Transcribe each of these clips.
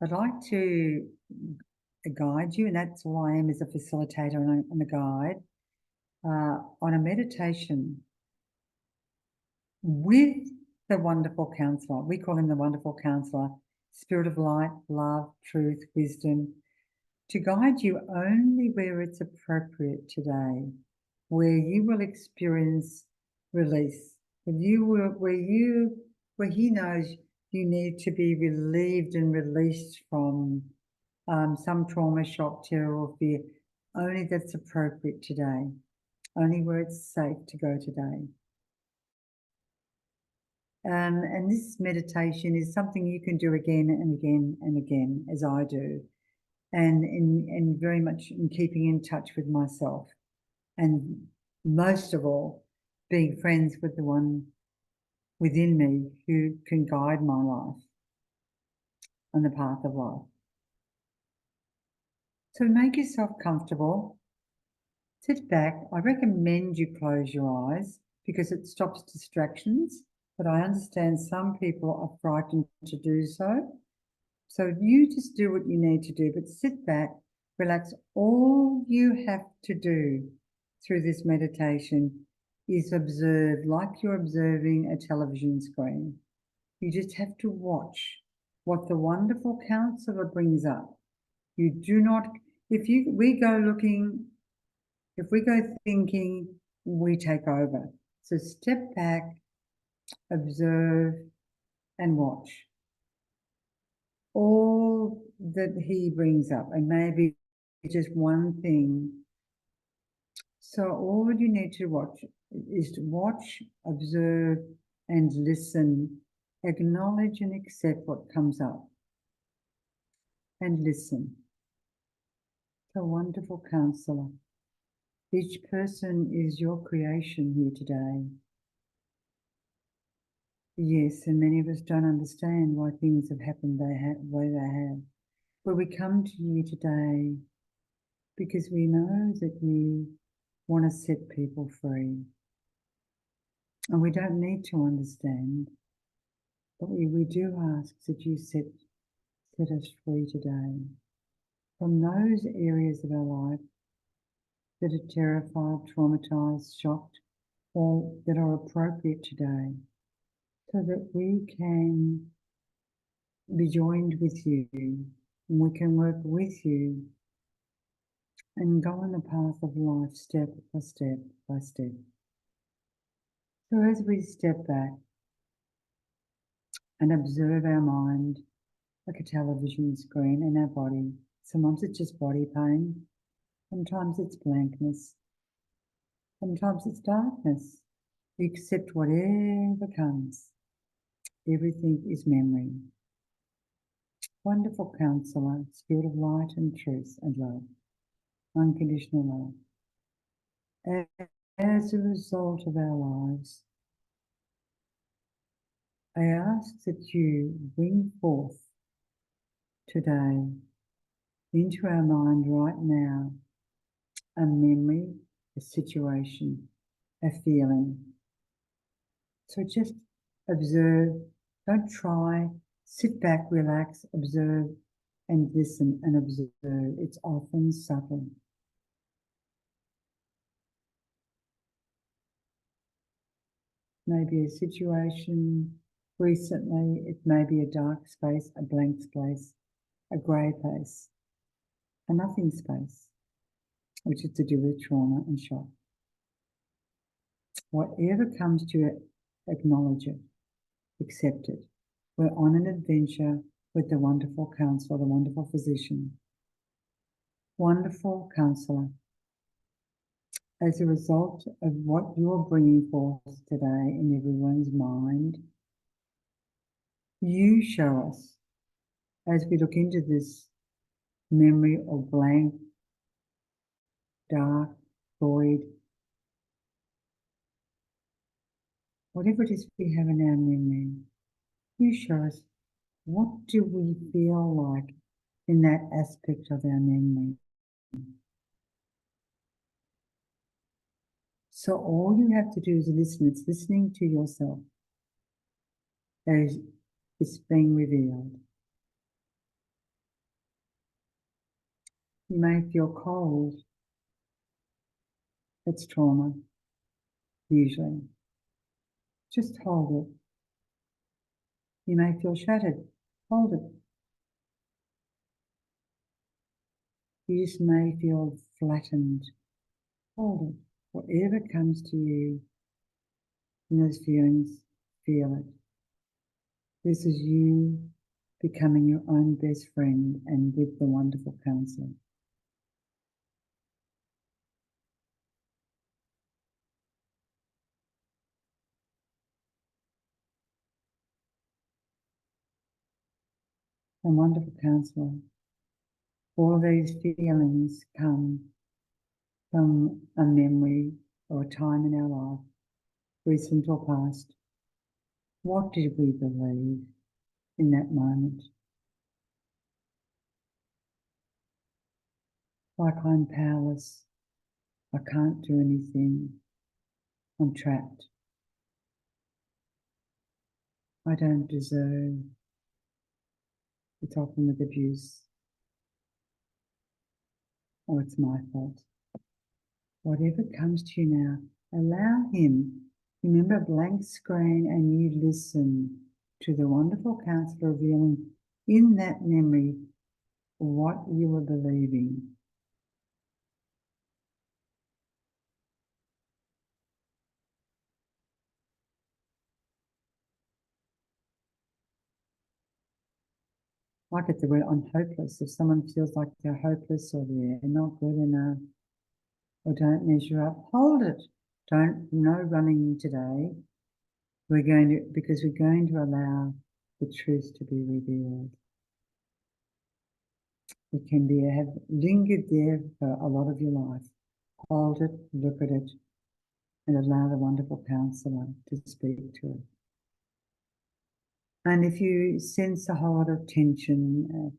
I'd like to guide you, and that's all I am, as a facilitator and a guide, on a meditation with the Wonderful Counsellor. We call him the Wonderful Counsellor, Spirit of Light, Love, Truth, Wisdom, to guide you only where it's appropriate today, where you will experience release, where he knows you need to be relieved and released from some trauma, shock, terror, or fear. Only that's appropriate today, only where it's safe to go today. And this meditation is something you can do again and again and again, as I do, and very much in keeping in touch with myself, and most of all, being friends with the one within me who can guide my life on the path of life. So make yourself comfortable, sit back. I recommend you close your eyes because it stops distractions, but I understand some people are frightened to do so. So you just do what you need to do, but sit back, relax. All you have to do through this meditation is observe, like you're observing a television screen. You just have to watch what the Wonderful Counsellor brings up. You do not, if we go thinking, we take over. So step back, observe, and watch all that he brings up, and maybe just one thing. So all you need to watch is to watch, observe, and listen. Acknowledge and accept what comes up, and listen. So Wonderful Counsellor, each person is your creation here today. Yes, and many of us don't understand why things have happened the way they have. But we come to you today because we know that you want to set people free. And we don't need to understand, but we do ask that you set us free today from those areas of our life that are terrified, traumatized, shocked, or that are appropriate today, so that we can be joined with you, and we can work with you and go on the path of life step by step by step. So as we step back and observe our mind like a television screen and our body, sometimes it's just body pain, sometimes it's blankness, sometimes it's darkness. We accept whatever comes. Everything is memory. Wonderful Counsellor, Spirit of Light and Truth and Love, unconditional love. As a result of our lives, I ask that you bring forth today into our mind right now a memory, a situation, a feeling. So just observe, don't try, sit back, relax, observe, and listen and observe. It's often subtle. Maybe a situation recently, it may be a dark space, a blank space, a grey place, a nothing space, which is to do with trauma and shock. Whatever comes to you, acknowledge it, accept it. We're on an adventure with the Wonderful Counsellor, the Wonderful Physician. Wonderful Counsellor, as a result of what you're bringing forth today in everyone's mind, you show us, as we look into this memory of blank, dark, void, whatever it is we have in our memory, you show us, what do we feel like in that aspect of our memory? So all you have to do is listen. It's listening to yourself as it's being revealed. You may feel cold. That's trauma, usually. Just hold it. You may feel shattered. Hold it. You just may feel flattened. Hold it. Whatever comes to you in those feelings, feel it. This is you becoming your own best friend and with the wonderful counsellor. A wonderful counsellor. All of these feelings come from a memory or a time in our life, recent or past. What did we believe in that moment? Like I'm powerless, I can't do anything, I'm trapped, I don't deserve. It's often with abuse, or it's my fault. Whatever comes to you now, allow him. Remember, a blank screen, and you listen to the wonderful counsellor revealing in that memory what you were believing. I get the word I'm hopeless. If someone feels like they're hopeless or they're not good enough or don't measure up, hold it. No running today. Because we're going to allow the truth to be revealed. It can have lingered there for a lot of your life. Hold it, look at it, and allow the wonderful counsellor to speak to it. And if you sense a whole lot of tension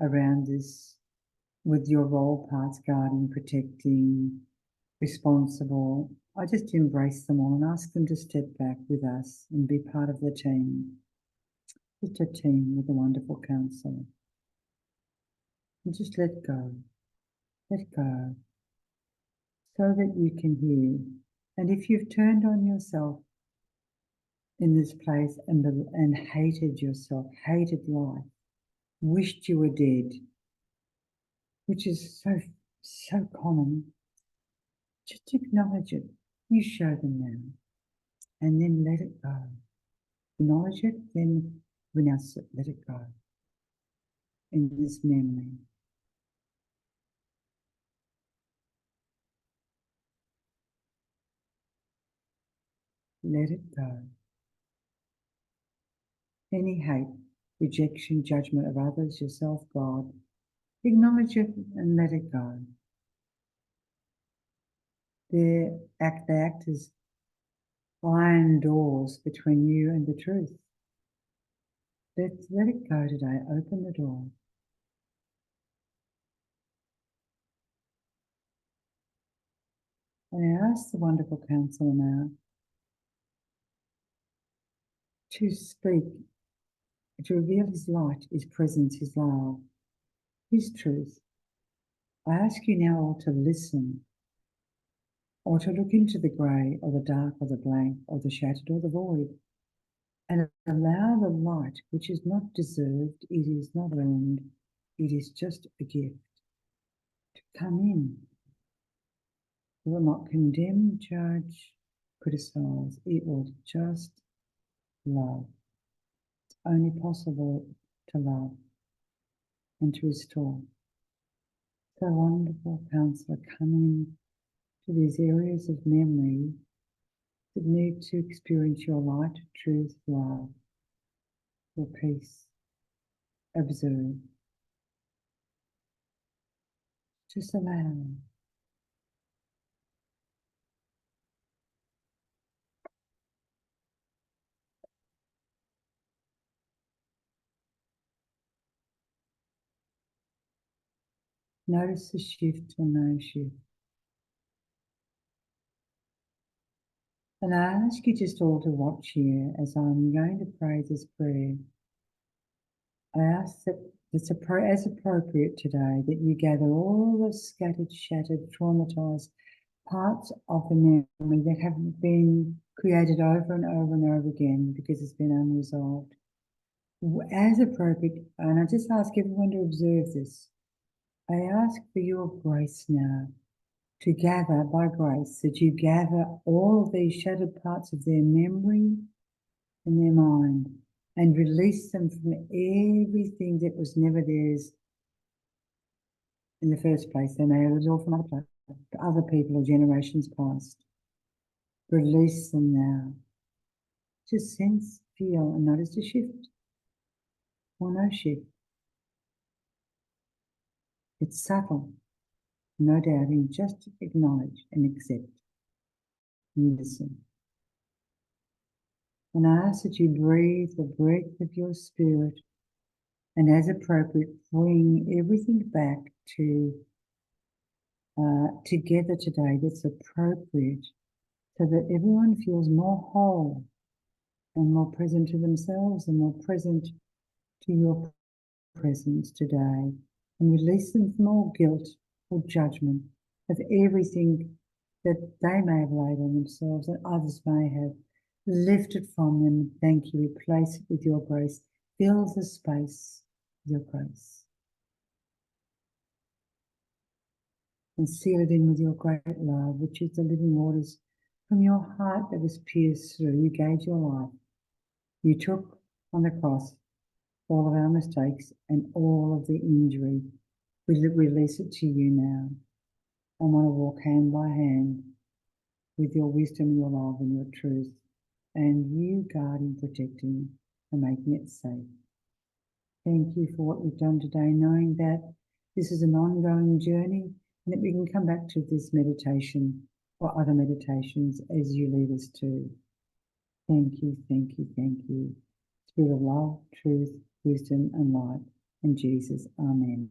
around this, with your role parts, guarding, protecting, responsible, I just embrace them all and ask them to step back with us and be part of the team. Just a team with a wonderful counsellor. And just let go, so that you can hear. And if you've turned on yourself in this place and hated yourself, hated life, wished you were dead, which is so common, just acknowledge it. You show them now, and then let it go. Acknowledge it, then renounce it, let it go. In this memory. Let it go. Any hate, rejection, judgment of others, yourself, God, acknowledge it and let it go. They act as iron doors between you and the truth. Let it go today. Open the door. And I ask the wonderful counsellor now to speak, to reveal his light, his presence, his love, his truth. I ask you now all to listen, or to look into the grey or the dark or the blank or the shattered or the void, and allow the light, which is not deserved, it is not earned, it is just a gift, to come in. It will not condemn, judge, criticise. It will just love. It's only possible to love and to restore. So wonderful, counsellor, coming to these areas of memory that need to experience your light, truth, love, your peace. Observe. Just allow. Notice the shift or no shift. And I ask you just all to watch here as I'm going to pray this prayer. I ask that It's as appropriate today that you gather all the scattered, shattered, traumatized parts of the memory that haven't been created over and over and over again because it's been unresolved. As appropriate, and I just ask everyone to observe this. I ask for your grace now to gather by grace, that you gather all of these shattered parts of their memory and their mind and release them from everything that was never theirs in the first place. They may have it all from other people or generations past. Release them now. Just sense, feel, and notice a shift or no shift. It's subtle, no doubting, just acknowledge and accept. And listen. And I ask that you breathe the breath of your spirit, and as appropriate, bring everything back to together today that's appropriate, so that everyone feels more whole and more present to themselves and more present to your presence today, and release them from all guilt or judgment of everything that they may have laid on themselves and others may have. Lift it from them. Thank you. Replace it with your grace. Fill the space with your grace. And seal it in with your great love, which is the living waters from your heart that was pierced through. You gave your life. You took on the cross all of our mistakes and all of the injury. We release it to you now. I want to walk hand by hand with your wisdom, your love, and your truth, and you guarding, protecting, and making it safe. Thank you for what you've done today, knowing that this is an ongoing journey and that we can come back to this meditation or other meditations as you lead us to. Thank you, thank you, thank you. Spirit of love, truth, wisdom, and light. In Jesus, amen.